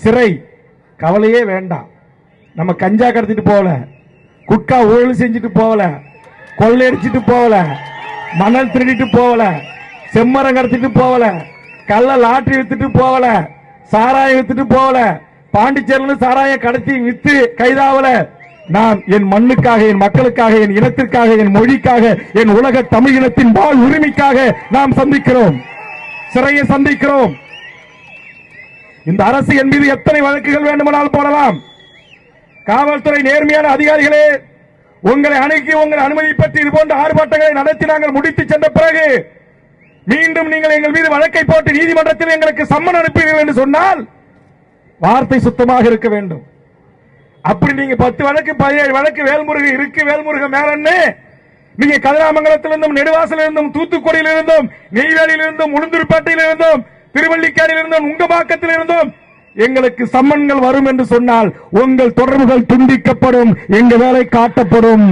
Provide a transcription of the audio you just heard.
சிறை கவலையே வேண்டாம். நம்ம கஞ்சா கடத்திட்டு போகல, குட்கா ஊழல் செஞ்சுட்டு போகல, கொள்ளையடிச்சிட்டு போகல, மணல் திருடிட்டு போகல, செம்மரம் கடத்திட்டு போகல, கள்ள லாட்டரி வித்துட்டு போகல, சாராயம் வித்துட்டு போகல, பாண்டிச்சேரியில் சாராயம் கடத்தி வித்து கைதாவல. நாம் என் மண்ணுக்காக, என் மக்களுக்காக, என் இனத்திற்காக, என் மொழிக்காக, என் உலக தமிழ் இனத்தின் வாழ் உரிமைக்காக நாம் சந்திக்கிறோம், சிறையை சந்திக்கிறோம். இந்த அரசு என் மீது எத்தனை வழக்குகள் வேண்டுமானால் போடலாம். காவல்துறை நேர்மையான அதிகாரிகளே, உங்களை அணுகி உங்கள் அனுமதி பற்றி இது போன்ற ஆர்ப்பாட்டங்களை நடத்தி நாங்கள் முடித்து சென்ற பிறகு மீண்டும் நீங்கள் எங்கள் மீது வழக்கை போட்டு நீதிமன்றத்தில் எங்களுக்கு சம்மன் அனுப்பீர்கள் என்று சொன்னால் வார்த்தை சுத்தமாக இருக்க வேண்டும். அப்படி நீங்க 10 வழக்கு 17 வழக்கு வேல்முருகன் இருக்கு, வேல்முருகன் மேலன்னு நீங்க கதிராமங்கலத்திலிருந்தும், நெடுவாசலிருந்தும், தூத்துக்குடியிலிருந்தும், நெய்வேலியிலிருந்தும், உளுந்தூர்பேட்டையிலிருந்தும், திருவள்ளிக்காடியிலிருந்தும், உங்கபாக்கத்திலிருந்தும் எங்களுக்கு சம்மன்கள் வரும் என்று சொன்னால் உங்கள் தொடர்புகள் துண்டிக்கப்படும், எங்க வேலை காட்டப்படும்.